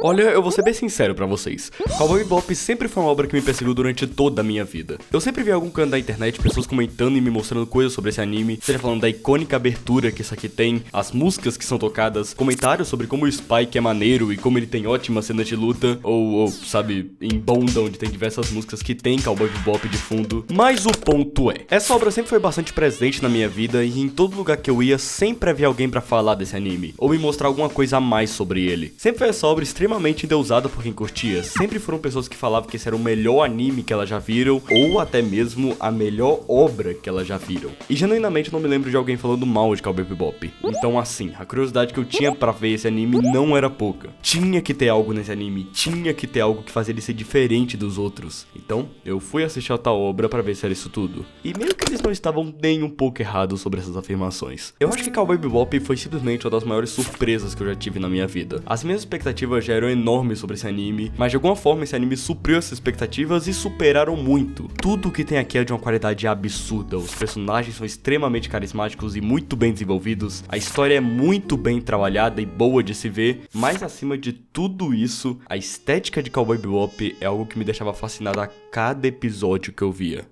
Olha, eu vou ser bem sincero pra vocês. Cowboy Bebop sempre foi uma obra que me perseguiu durante toda a minha vida. Eu sempre vi em algum canto da internet pessoas comentando e me mostrando coisas sobre esse anime, seja falando da icônica abertura que isso aqui tem, as músicas que são tocadas, comentários sobre como o Spike é maneiro e como ele tem ótimas cenas de luta, ou sabe, em Bonda, onde tem diversas músicas que tem Cowboy Bebop de fundo. Mas o ponto é, essa obra sempre foi bastante presente na minha vida e em todo lugar que eu ia sempre havia alguém pra falar desse anime, ou me mostrar alguma coisa a mais sobre ele. Sempre foi essa obra extremamente endeusada por quem curtia, sempre foram pessoas que falavam que esse era o melhor anime que elas já viram, ou até mesmo a melhor obra que elas já viram. E genuinamente não me lembro de alguém falando mal de Cowboy Bebop. Então assim, a curiosidade que eu tinha pra ver esse anime não era pouca. Tinha que ter algo nesse anime, tinha que ter algo que fazia ele ser diferente dos outros. Então, eu fui assistir a tal obra pra ver se era isso tudo. E meio que eles não estavam nem um pouco errados sobre essas afirmações. Eu acho que Cowboy Bebop foi simplesmente uma das maiores surpresas que eu já tive na minha vida. As minhas expectativas já eram enormes sobre esse anime, mas de alguma forma esse anime supriu essas expectativas e superaram muito. Tudo que tem aqui é de uma qualidade absurda, os personagens são extremamente carismáticos e muito bem desenvolvidos, a história é muito bem trabalhada e boa de se ver, mas acima de tudo isso, a estética de Cowboy Bebop é algo que me deixava fascinado a cada episódio que eu via.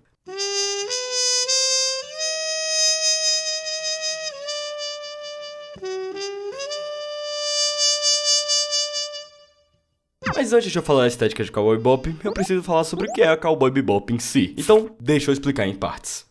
Mas antes de eu falar da estética de Cowboy Bebop, eu preciso falar sobre o que é a Cowboy Bebop em si. Então, deixa eu explicar em partes.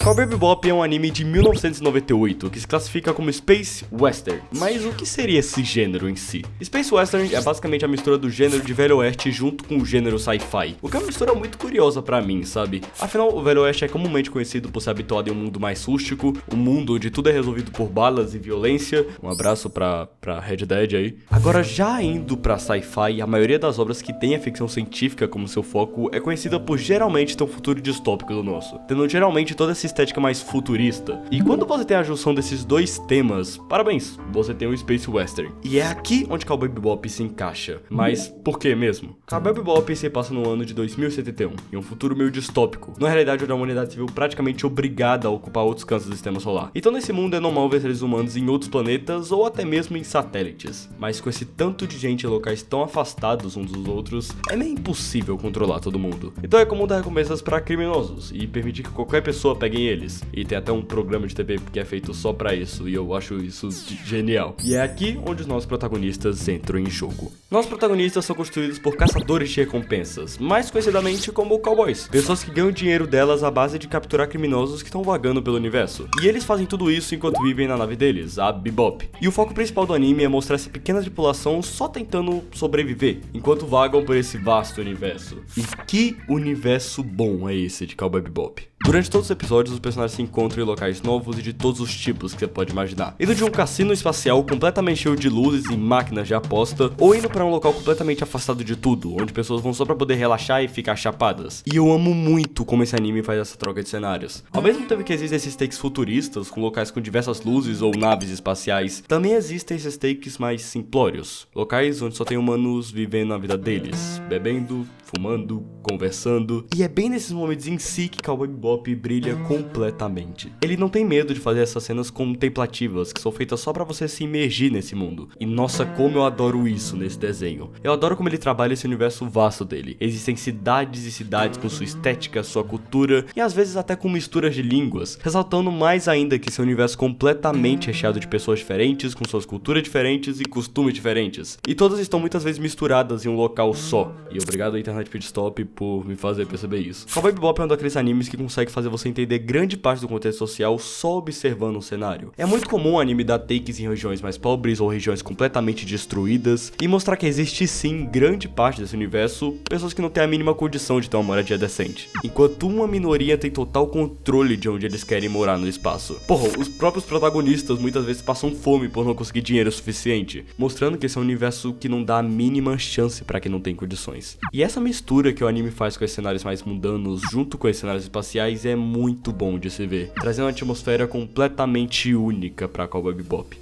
Cowboy Bebop é um anime de 1998 que se classifica como Space Western. Mas o que seria esse gênero em si? Space Western é basicamente a mistura do gênero de Velho Oeste junto com o gênero sci-fi. O que é uma mistura muito curiosa pra mim, sabe? Afinal, o Velho Oeste é comumente conhecido por ser habituado em um mundo mais rústico, um mundo onde tudo é resolvido por balas e violência. Um abraço pra Red Dead aí. Agora, já indo pra sci-fi, a maioria das obras que tem a ficção científica como seu foco é conhecida por geralmente ter um futuro distópico do nosso, tendo geralmente toda essa estética mais futurista. E quando você tem a junção desses dois temas, parabéns, você tem o Space Western. E é aqui onde Cowboy Bebop se encaixa. Mas por que mesmo? Cowboy Bebop se passa no ano de 2071, em um futuro meio distópico, numa realidade onde a humanidade se viu praticamente obrigada a ocupar outros cantos do sistema solar. Então nesse mundo é normal ver seres humanos em outros planetas ou até mesmo em satélites. Mas com esse tanto de gente em locais tão afastados uns dos outros, é meio impossível controlar todo mundo. Então é comum dar recompensas para criminosos e permitir que qualquer pessoa pegue eles. E tem até um programa de TV que é feito só pra isso, e eu acho isso genial. E é aqui onde os nossos protagonistas entram em jogo. Nossos protagonistas são constituídos por caçadores de recompensas, mais conhecidamente como cowboys. Pessoas que ganham dinheiro delas à base de capturar criminosos que estão vagando pelo universo. E eles fazem tudo isso enquanto vivem na nave deles, a Bebop. E o foco principal do anime é mostrar essa pequena tripulação só tentando sobreviver, enquanto vagam por esse vasto universo. E que universo bom é esse de Cowboy Bebop? Durante todos os episódios, os personagens se encontram em locais novos e de todos os tipos que você pode imaginar. Indo de um cassino espacial completamente cheio de luzes e máquinas de aposta, ou indo pra um local completamente afastado de tudo, onde pessoas vão só pra poder relaxar e ficar chapadas. E eu amo muito como esse anime faz essa troca de cenários. Ao mesmo tempo que existem esses takes futuristas, com locais com diversas luzes ou naves espaciais, também existem esses takes mais simplórios. Locais onde só tem humanos vivendo a vida deles, bebendo, fumando, conversando. E é bem nesses momentos em si que Cowboy Bebop brilha completamente. Ele não tem medo de fazer essas cenas contemplativas, que são feitas só pra você se imergir nesse mundo. E nossa, como eu adoro isso nesse desenho. Eu adoro como ele trabalha esse universo vasto dele. Existem cidades e cidades com sua estética, sua cultura, e às vezes até com misturas de línguas, ressaltando mais ainda que esse universo completamente recheado de pessoas diferentes, com suas culturas diferentes e costumes diferentes. E todas estão muitas vezes misturadas em um local só. E obrigado à Internet Pit Stop por me fazer perceber isso. Cowboy Bebop é um daqueles animes que consegue fazer você entender grande parte do contexto social só observando o cenário. É muito comum o anime dar takes em regiões mais pobres ou regiões completamente destruídas e mostrar que existe sim, grande parte desse universo, pessoas que não têm a mínima condição de ter uma moradia decente. Enquanto uma minoria tem total controle de onde eles querem morar no espaço. Porra, os próprios protagonistas muitas vezes passam fome por não conseguir dinheiro suficiente, mostrando que esse é um universo que não dá a mínima chance pra quem não tem condições. E essa mistura que o anime faz com os cenários mais mundanos junto com os cenários espaciais é muito bom de se ver, trazendo uma atmosfera completamente única pra Cowboy Bebop.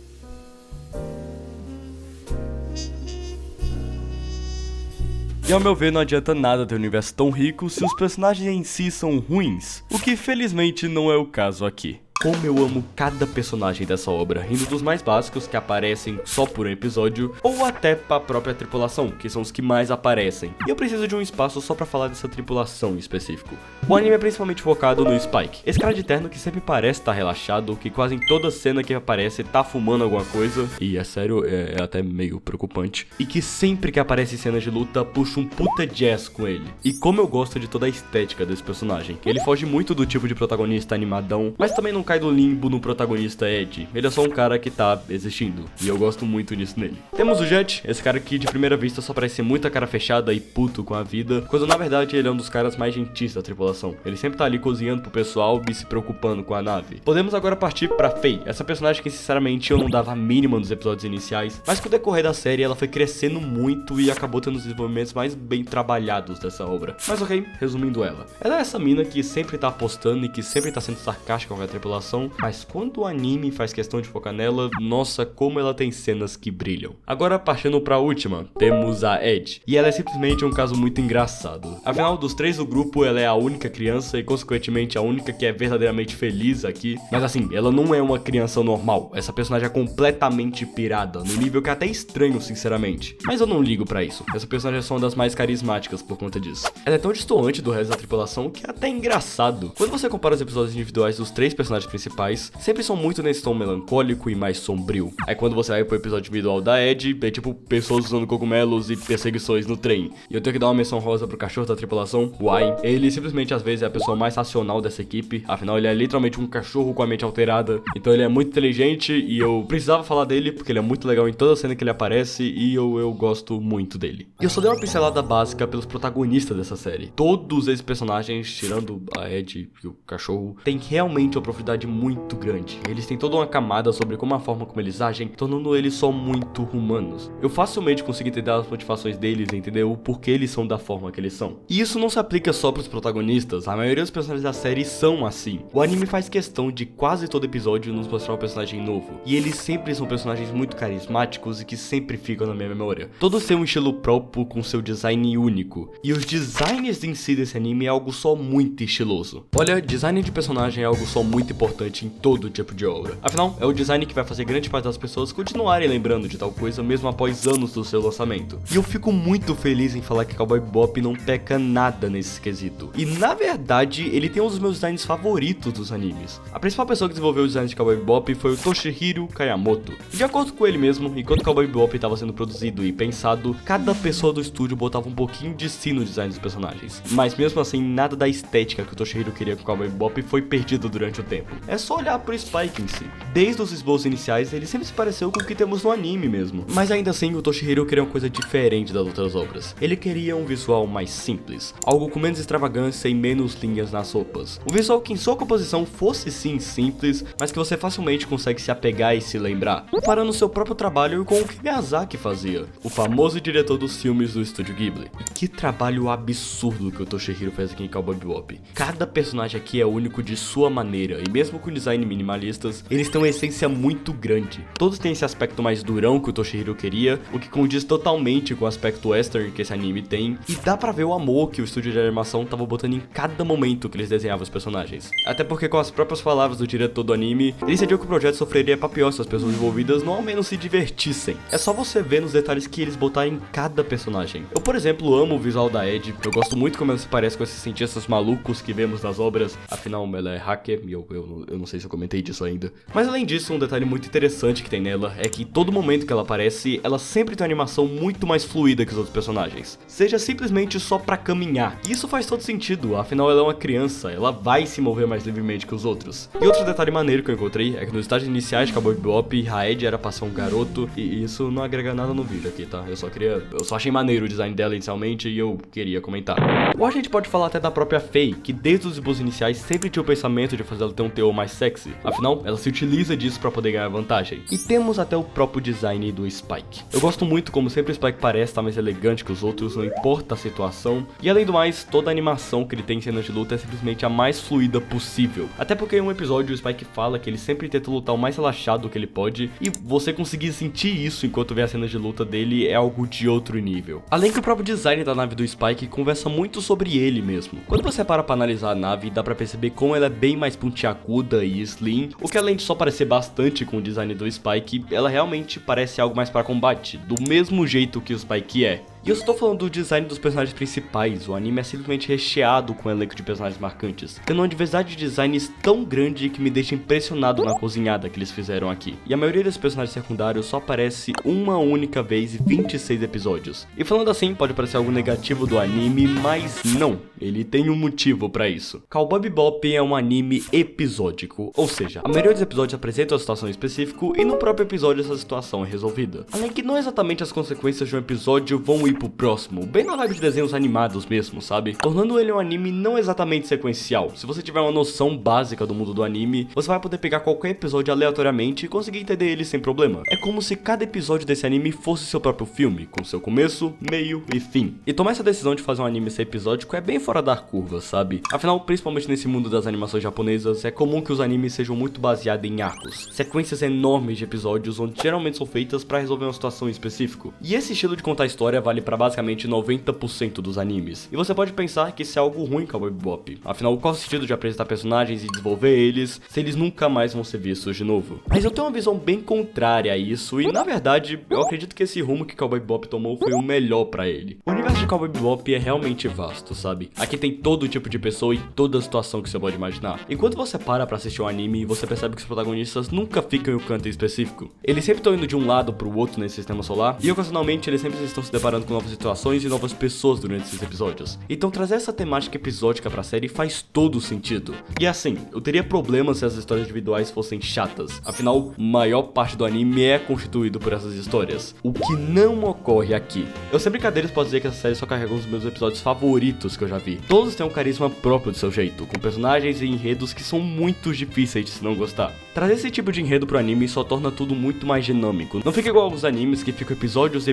E ao meu ver, não adianta nada ter um universo tão rico se os personagens em si são ruins, o que felizmente não é o caso aqui. Como eu amo cada personagem dessa obra, indo dos mais básicos que aparecem só por um episódio, ou até pra própria tripulação, que são os que mais aparecem. E eu preciso de um espaço só pra falar dessa tripulação em específico. O anime é principalmente focado no Spike, esse cara de terno que sempre parece estar relaxado, que quase em toda cena que aparece tá fumando alguma coisa, e é sério, é até meio preocupante, e que sempre que aparece em cenas de luta, puxa um puta jazz com ele. E como eu gosto de toda a estética desse personagem, ele foge muito do tipo de protagonista animadão, mas também não cai do limbo no protagonista Ed. Ele é só um cara que tá existindo, e eu gosto muito disso nele. Temos o Jet, esse cara que de primeira vista só parece ser muita cara fechada e puto com a vida, quando na verdade ele é um dos caras mais gentis da tripulação. Ele sempre tá ali cozinhando pro pessoal e se preocupando com a nave. Podemos agora partir pra Faye, essa personagem que sinceramente eu não dava a mínima nos episódios iniciais, mas com o decorrer da série ela foi crescendo muito e acabou tendo os desenvolvimentos mais bem trabalhados dessa obra. Mas ok, resumindo ela é essa mina que sempre tá apostando e que sempre tá sendo sarcástica com a tripulação, mas quando o anime faz questão de focar nela, nossa, como ela tem cenas que brilham. Agora, partindo pra última, temos a Ed, e ela é simplesmente um caso muito engraçado. Afinal, dos três do grupo, ela é a única criança e, consequentemente, a única que é verdadeiramente feliz aqui. Mas assim, ela não é uma criança normal, essa personagem é completamente pirada, no nível que é até estranho, sinceramente. Mas eu não ligo pra isso, essa personagem é só uma das mais carismáticas por conta disso. Ela é tão destoante do resto da tripulação que é até engraçado. Quando você compara os episódios individuais dos três personagens principais, sempre são muito nesse tom melancólico e mais sombrio. Aí quando você vai pro episódio individual da Ed, é tipo pessoas usando cogumelos e perseguições no trem. E eu tenho que dar uma menção rosa pro cachorro da tripulação, o Ai. Ele simplesmente às vezes é a pessoa mais racional dessa equipe, afinal ele é literalmente um cachorro com a mente alterada. Então ele é muito inteligente e eu precisava falar dele porque ele é muito legal em toda cena que ele aparece e eu gosto muito dele. E eu só dei uma pincelada básica pelos protagonistas dessa série. Todos esses personagens, tirando a Ed e o cachorro, tem realmente uma profundidade muito grande. Eles têm toda uma camada sobre como a forma como eles agem, tornando eles só muito humanos. Eu facilmente consigo entender as motivações deles e entender o porquê eles são da forma que eles são. E isso não se aplica só pros protagonistas, a maioria dos personagens da série são assim. O anime faz questão de quase todo episódio nos mostrar um personagem novo, e eles sempre são personagens muito carismáticos e que sempre ficam na minha memória. Todos têm um estilo próprio com seu design único, e os designs em si desse anime é algo só muito estiloso. Olha, design de personagem é algo só muito importante em todo tipo de obra. Afinal, é o design que vai fazer grande parte das pessoas continuarem lembrando de tal coisa mesmo após anos do seu lançamento. E eu fico muito feliz em falar que Cowboy Bebop não peca nada nesse quesito. E na verdade, ele tem um dos meus designs favoritos dos animes. A principal pessoa que desenvolveu o design de Cowboy Bebop foi o Toshihiro Kayamoto. E de acordo com ele mesmo, enquanto Cowboy Bebop estava sendo produzido e pensado, cada pessoa do estúdio botava um pouquinho de si no design dos personagens. Mas mesmo assim, nada da estética que o Toshihiro queria com Cowboy Bebop foi perdido durante o tempo. É só olhar pro Spike em si. Desde os esboços iniciais, ele sempre se pareceu com o que temos no anime mesmo. Mas ainda assim, o Toshihiro queria uma coisa diferente das outras obras. Ele queria um visual mais simples, algo com menos extravagância e menos linhas nas roupas. Um visual que em sua composição fosse sim simples, mas que você facilmente consegue se apegar e se lembrar, comparando seu próprio trabalho com o que Miyazaki fazia, o famoso diretor dos filmes do estúdio Ghibli. E que trabalho absurdo que o Toshihiro fez aqui em Cowboy Bebop. Cada personagem aqui é único de sua maneira, e mesmo com design minimalistas, eles têm uma essência muito grande. Todos têm esse aspecto mais durão que o Toshihiro queria, o que condiz totalmente com o aspecto western que esse anime tem, e dá pra ver o amor que o estúdio de animação tava botando em cada momento que eles desenhavam os personagens. Até porque, com as próprias palavras do diretor do anime, ele decidiu que o projeto sofreria pra pior se as pessoas envolvidas não ao menos se divertissem. É só você ver nos detalhes que eles botaram em cada personagem. Eu, por exemplo, amo o visual da Ed, eu gosto muito como ela se parece com esses cientistas malucos que vemos nas obras, afinal ela é hacker, e eu não sei se eu comentei disso ainda. Mas além disso, um detalhe muito interessante que tem nela é que todo momento que ela aparece, ela sempre tem uma animação muito mais fluida que os outros personagens, seja simplesmente só pra caminhar. E isso faz todo sentido, afinal ela é uma criança, ela vai se mover mais livremente que os outros. E outro detalhe maneiro que eu encontrei é que nos estágios iniciais de Cowboy Bebop, a Ed era pra ser um garoto, e isso não agrega nada no vídeo aqui, tá? Eu só achei maneiro o design dela inicialmente e eu queria comentar. Ou a gente pode falar até da própria Faye, que desde os esboços iniciais sempre tinha o pensamento de fazer ela ter um teor ou mais sexy. Afinal, ela se utiliza disso para poder ganhar vantagem. E temos até o próprio design do Spike. Eu gosto muito como sempre o Spike parece estar mais elegante que os outros, não importa a situação. E além do mais, toda a animação que ele tem em cenas de luta é simplesmente a mais fluida possível. Até porque em um episódio o Spike fala que ele sempre tenta lutar o mais relaxado que ele pode, e você conseguir sentir isso enquanto vê as cenas de luta dele é algo de outro nível. Além que o próprio design da nave do Spike conversa muito sobre ele mesmo. Quando você para pra analisar a nave, dá pra perceber como ela é bem mais pontiaguda e slim, o que além de só parecer bastante com o design do Spike, ela realmente parece algo mais para combate, do mesmo jeito que o Spike é. E eu estou falando do design dos personagens principais, o anime é simplesmente recheado com um elenco de personagens marcantes, tendo uma diversidade de designs tão grande que me deixa impressionado na cozinhada que eles fizeram aqui. E a maioria dos personagens secundários só aparece uma única vez em 26 episódios. E falando assim, pode parecer algo negativo do anime, mas não, ele tem um motivo pra isso. Cowboy Bebop é um anime episódico, ou seja, a maioria dos episódios apresenta uma situação em específico e no próprio episódio essa situação é resolvida. Além que não exatamente as consequências de um episódio vão ir pro próximo, bem na vibe de desenhos animados mesmo, sabe? Tornando ele um anime não exatamente sequencial. Se você tiver uma noção básica do mundo do anime, você vai poder pegar qualquer episódio aleatoriamente e conseguir entender ele sem problema. É como se cada episódio desse anime fosse seu próprio filme, com seu começo, meio e fim. E tomar essa decisão de fazer um anime ser episódico é bem fora da curva, sabe? Afinal, principalmente nesse mundo das animações japonesas, é comum que os animes sejam muito baseados em arcos, sequências enormes de episódios onde geralmente são feitas pra resolver uma situação em específico. E esse estilo de contar história vale pra basicamente 90% dos animes. E você pode pensar que isso é algo ruim em Cowboy Bebop. Afinal, qual é o sentido de apresentar personagens e desenvolver eles se eles nunca mais vão ser vistos de novo? Mas eu tenho uma visão bem contrária a isso e, na verdade, eu acredito que esse rumo que Cowboy Bebop tomou foi o melhor pra ele. O universo de Cowboy Bebop é realmente vasto, sabe? Aqui tem todo tipo de pessoa e toda situação que você pode imaginar. Enquanto você para pra assistir um anime, você percebe que os protagonistas nunca ficam em um canto específico. Eles sempre estão indo de um lado pro outro nesse sistema solar e, ocasionalmente, eles sempre estão se deparando com novas situações e novas pessoas durante esses episódios. Então trazer essa temática episódica pra série faz todo sentido. E assim, eu teria problemas se as histórias individuais fossem chatas. Afinal, a maior parte do anime é constituído por essas histórias. O que não ocorre aqui. Eu sem brincadeiras posso dizer que essa série só carregou um dos meus episódios favoritos que eu já vi. Todos têm um carisma próprio do seu jeito, com personagens e enredos que são muito difíceis de se não gostar. Trazer esse tipo de enredo pro anime só torna tudo muito mais dinâmico. Não fica igual aos animes que ficam episódios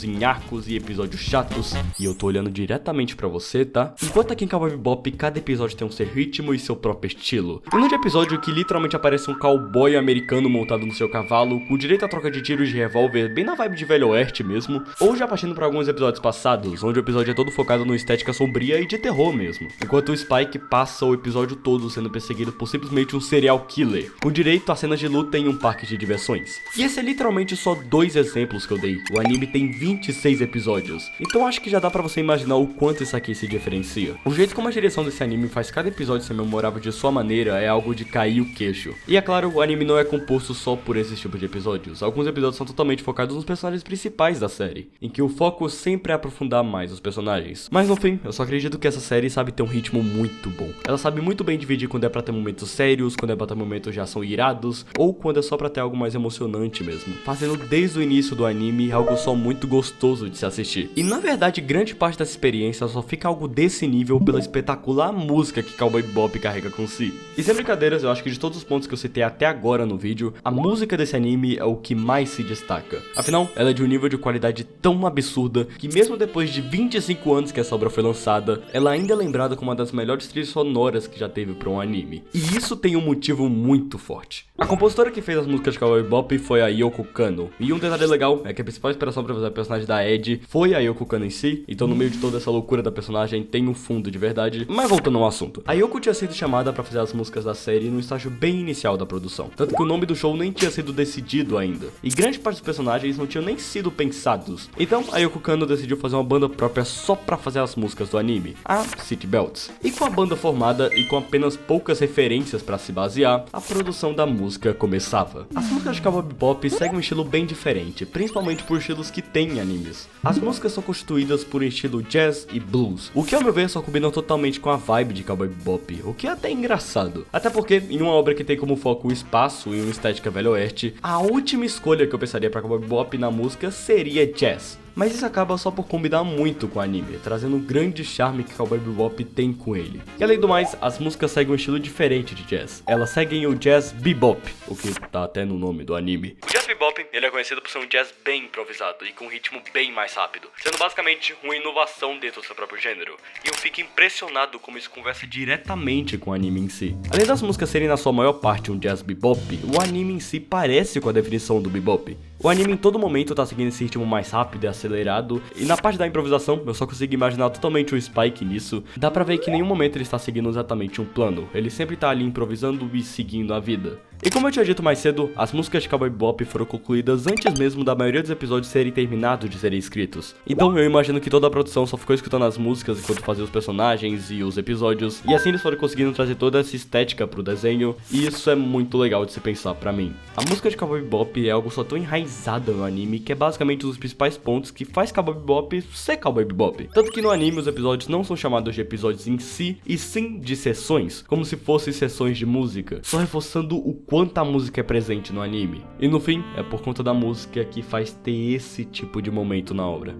em arcos e episódios chatos, e eu tô olhando diretamente pra você, tá? Enquanto aqui em Cowboy Bebop, cada episódio tem um seu ritmo e seu próprio estilo. E no episódio que literalmente aparece um cowboy americano montado no seu cavalo, com direito a troca de tiros de revólver, bem na vibe de Velho Oeste mesmo, ou já partindo pra alguns episódios passados, onde o episódio é todo focado numa estética sombria e de terror mesmo. Enquanto o Spike passa o episódio todo sendo perseguido por simplesmente um serial killer, com direito a cenas de luta em um parque de diversões. E esse é literalmente só 2 exemplos que eu dei. O anime tem 26 episódios, então acho que já dá pra você imaginar o quanto isso aqui se diferencia. O jeito como a direção desse anime faz cada episódio ser memorável de sua maneira é algo de cair o queixo. E é claro, o anime não é composto só por esse tipo de episódios. Alguns episódios são totalmente focados nos personagens principais da série, em que o foco sempre é aprofundar mais os personagens. Mas no fim, eu só acredito que essa série sabe ter um ritmo muito bom. Ela sabe muito bem dividir quando é pra ter momentos sérios, quando é pra ter momentos de ação irados, ou quando é só pra ter algo mais emocionante mesmo, fazendo desde o início do anime algo só muito gostoso de se assistir. E na verdade, grande parte dessa experiência só fica algo desse nível pela espetacular música que Cowboy Bebop carrega com si. E sem brincadeiras, eu acho que de todos os pontos que eu citei até agora no vídeo, a música desse anime é o que mais se destaca. Afinal, ela é de um nível de qualidade tão absurda que mesmo depois de 25 anos que essa obra foi lançada, ela ainda é lembrada como uma das melhores trilhas sonoras que já teve para um anime. E isso tem um motivo muito forte. A compositora que fez as músicas de Cowboy Bebop foi a Yoko Kanno. E um detalhe legal é que a principal inspiração para fazer a personagem da Ed foi a Yoko Kanno em si, então no meio de toda essa loucura da personagem tem um fundo de verdade. Mas voltando ao assunto, a Yoko tinha sido chamada para fazer as músicas da série no estágio bem inicial da produção, tanto que o nome do show nem tinha sido decidido ainda, e grande parte dos personagens não tinham nem sido pensados. Então a Yoko Kanno decidiu fazer uma banda própria só para fazer as músicas do anime, a City Belts. E com a banda formada e com apenas poucas referências para se basear, a produção da música começava. As músicas de Cowboy Bebop seguem um estilo bem diferente, principalmente por estilos que tem em animes. As músicas são constituídas por um estilo jazz e blues, o que ao meu ver só combinam totalmente com a vibe de Cowboy Bebop, o que é até engraçado. Até porque, em uma obra que tem como foco o espaço e uma estética velho oeste, a última escolha que eu pensaria para Cowboy Bebop na música seria jazz. mas isso acaba só por combinar muito com o anime, trazendo o grande charme que Cowboy Bebop tem com ele. E além do mais, as músicas seguem um estilo diferente de jazz. Elas seguem o jazz bebop, o que tá até no nome do anime. O jazz bebop, ele é conhecido por ser um jazz bem improvisado e com um ritmo bem mais rápido, sendo basicamente uma inovação dentro do seu próprio gênero. E eu fico impressionado como isso conversa diretamente com o anime em si. Além das músicas serem na sua maior parte um jazz bebop, o anime em si parece com a definição do bebop. O anime em todo momento tá seguindo esse ritmo mais rápido e acelerado, e na parte da improvisação eu só consigo imaginar totalmente o Spike nisso. Dá pra ver que em nenhum momento ele está seguindo exatamente um plano, ele sempre tá ali improvisando e seguindo a vida. E como eu tinha dito mais cedo, as músicas de Cowboy Bebop foram concluídas antes mesmo da maioria dos episódios serem terminados de serem escritos. Então eu imagino que toda a produção só ficou escutando as músicas enquanto fazia os personagens e os episódios, e assim eles foram conseguindo trazer toda essa estética pro desenho, e isso é muito legal de se pensar pra mim. A música de Cowboy Bebop é algo só tão enraizado no anime que é basicamente um dos principais pontos que faz Cowboy Bebop ser Cowboy Bebop. Tanto que no anime os episódios não são chamados de episódios em si, e sim de sessões, como se fossem sessões de música, só reforçando o quanto a música é presente no anime. E no fim, é por conta da música que faz ter esse tipo de momento na obra.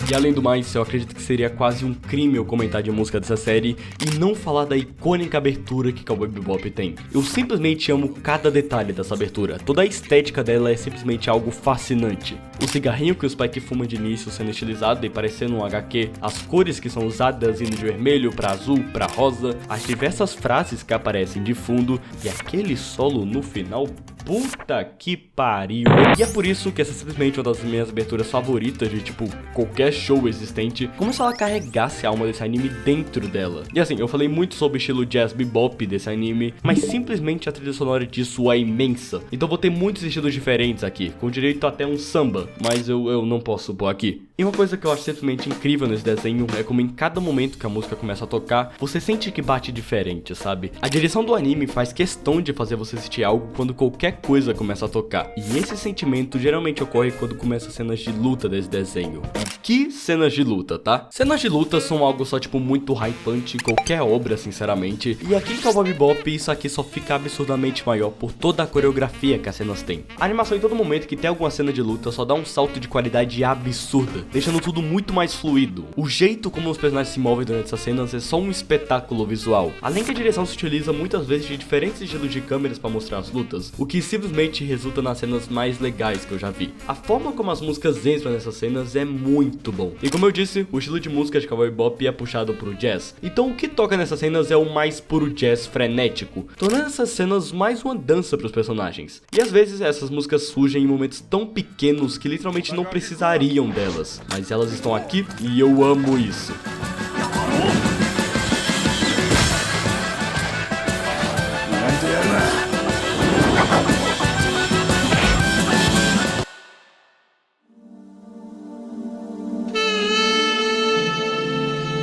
E além do mais, eu acredito que seria quase um crime eu comentar de música dessa série e não falar da icônica abertura que Cowboy Bebop tem. Eu simplesmente amo cada detalhe dessa abertura, toda a estética dela é simplesmente algo fascinante. O cigarrinho que o Spike fuma de início sendo estilizado e parecendo um HQ, as cores que são usadas indo de vermelho pra azul, pra rosa, as diversas frases que aparecem de fundo e aquele solo no final. Puta que pariu. E é por isso que essa é simplesmente uma das minhas aberturas favoritas de tipo qualquer show existente, como se ela carregasse a alma desse anime dentro dela. E assim, eu falei muito sobre o estilo jazz bebop desse anime, mas simplesmente a trilha sonora disso é imensa. Então vou ter muitos estilos diferentes aqui, com direito até um samba, mas eu não posso pôr aqui. E uma coisa que eu acho simplesmente incrível nesse desenho é como em cada momento que a música começa a tocar, você sente que bate diferente, sabe? A direção do anime faz questão de fazer você sentir algo quando qualquer coisa começa a tocar. E esse sentimento geralmente ocorre quando começam cenas de luta desse desenho. E que cenas de luta, tá? Cenas de luta são algo só tipo muito hypante em qualquer obra, sinceramente. E aqui em Cowboy Bebop isso aqui só fica absurdamente maior por toda a coreografia que as cenas têm. A animação em todo momento que tem alguma cena de luta só dá um salto de qualidade absurda, deixando tudo muito mais fluido. O jeito como os personagens se movem durante essas cenas é só um espetáculo visual. Além que a direção se utiliza muitas vezes de diferentes estilos de câmeras para mostrar as lutas, o que simplesmente resulta nas cenas mais legais que eu já vi. A forma como as músicas entram nessas cenas é muito bom. E como eu disse, o estilo de música de Cowboy Bebop é puxado pro jazz. Então o que toca nessas cenas é o mais puro jazz frenético, tornando essas cenas mais uma dança pros personagens. E às vezes essas músicas surgem em momentos tão pequenos que literalmente não precisariam delas, mas elas estão aqui e eu amo isso.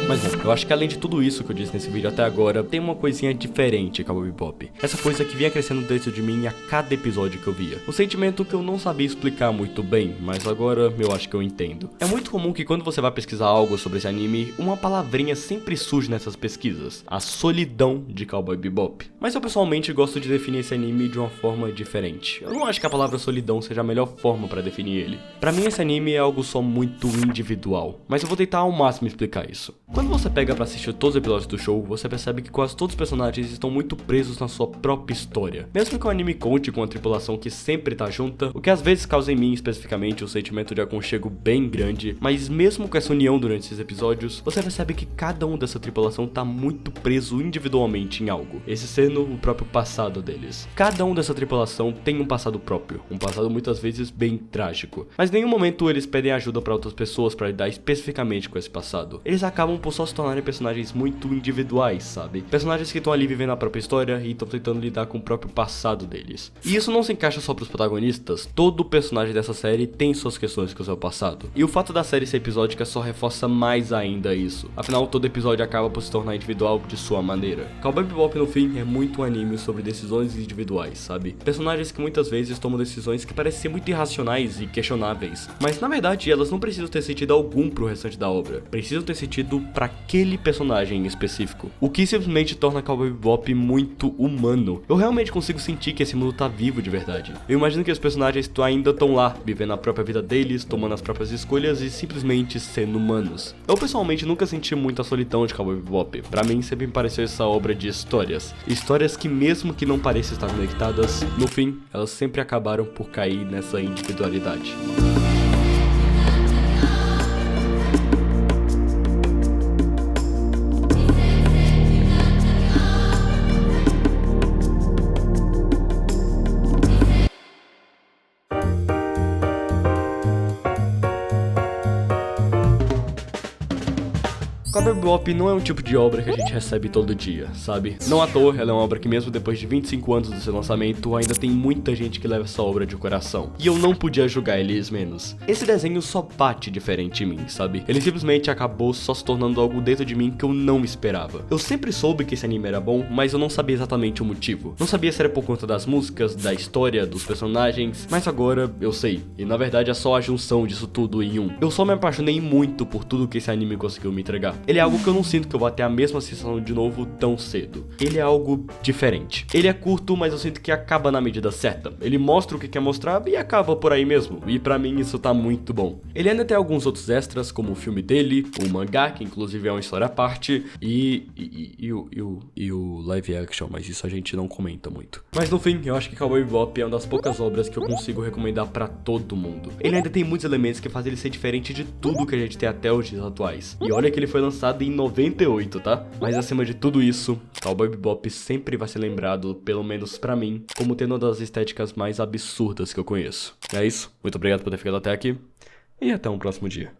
Mas bom, eu acho que além de tudo isso que eu disse nesse vídeo até agora, tem uma coisinha diferente em Cowboy Bebop. Essa coisa que vinha crescendo dentro de mim a cada episódio que eu via. Um sentimento que eu não sabia explicar muito bem, mas agora eu acho que eu entendo. É muito comum que quando você vai pesquisar algo sobre esse anime, uma palavrinha sempre surge nessas pesquisas. A solidão de Cowboy Bebop. Mas eu pessoalmente gosto de definir esse anime de uma forma diferente. Eu não acho que a palavra solidão seja a melhor forma pra definir ele. Pra mim esse anime é algo só muito individual, mas eu vou tentar ao máximo explicar isso. Quando você pega pra assistir todos os episódios do show, você percebe que quase todos os personagens estão muito presos na sua própria história. Mesmo que o anime conte com a tripulação que sempre tá junta, o que às vezes causa em mim especificamente um sentimento de aconchego bem grande, mas mesmo com essa união durante esses episódios, você percebe que cada um dessa tripulação tá muito preso individualmente em algo, esse sendo o próprio passado deles. Cada um dessa tripulação tem um passado próprio, um passado muitas vezes bem trágico, mas em nenhum momento eles pedem ajuda pra outras pessoas pra lidar especificamente com esse passado. Eles acabam por só se tornar tornarem personagens muito individuais, sabe? Personagens que estão ali vivendo a própria história e estão tentando lidar com o próprio passado deles. E isso não se encaixa só pros protagonistas, todo personagem dessa série tem suas questões com o seu passado. E o fato da série ser episódica só reforça mais ainda isso. Afinal, todo episódio acaba por se tornar individual de sua maneira. Cowboy Bebop, no fim, é muito um anime sobre decisões individuais, sabe? Personagens que muitas vezes tomam decisões que parecem ser muito irracionais e questionáveis, mas na verdade elas não precisam ter sentido algum pro restante da obra. Precisam ter sentido pra aquele personagem em específico. O que simplesmente torna Cowboy Bebop muito humano. Eu realmente consigo sentir que esse mundo tá vivo de verdade. Eu imagino que os personagens ainda estão lá, vivendo a própria vida deles, tomando as próprias escolhas e simplesmente sendo humanos. Eu pessoalmente nunca senti muita solidão de Cowboy Bebop. Pra mim sempre me pareceu essa obra de histórias. Histórias que mesmo que não pareçam estar conectadas, no fim, elas sempre acabaram por cair nessa individualidade. Cowboy Bebop não é um tipo de obra que a gente recebe todo dia, sabe? Não à toa, ela é uma obra que mesmo depois de 25 anos do seu lançamento, ainda tem muita gente que leva essa obra de coração. E eu não podia julgar eles menos. Esse desenho só bate diferente em mim, sabe? Ele simplesmente acabou só se tornando algo dentro de mim que eu não esperava. Eu sempre soube que esse anime era bom, mas eu não sabia exatamente o motivo. Não sabia se era por conta das músicas, da história, dos personagens, mas agora eu sei. E na verdade é só a junção disso tudo em um. Eu só me apaixonei muito por tudo que esse anime conseguiu me entregar. Ele é algo que eu não sinto que eu vou ter a mesma sensação de novo tão cedo. Ele é algo diferente. Ele é curto, mas eu sinto que acaba na medida certa. Ele mostra o que quer mostrar e acaba por aí mesmo. E pra mim isso tá muito bom. Ele ainda tem alguns outros extras, como o filme dele, o mangá, que inclusive é uma história à parte, e o live action, mas isso a gente não comenta muito. Mas no fim, eu acho que Cowboy Bebop é uma das poucas obras que eu consigo recomendar pra todo mundo. Ele ainda tem muitos elementos que fazem ele ser diferente de tudo que a gente tem até os dias atuais. E olha que ele foi lançado em 98, tá? Mas acima de tudo isso, Cowboy Bebop sempre vai ser lembrado, pelo menos pra mim, como tendo uma das estéticas mais absurdas que eu conheço. É isso, muito obrigado por ter ficado até aqui, e até um próximo dia.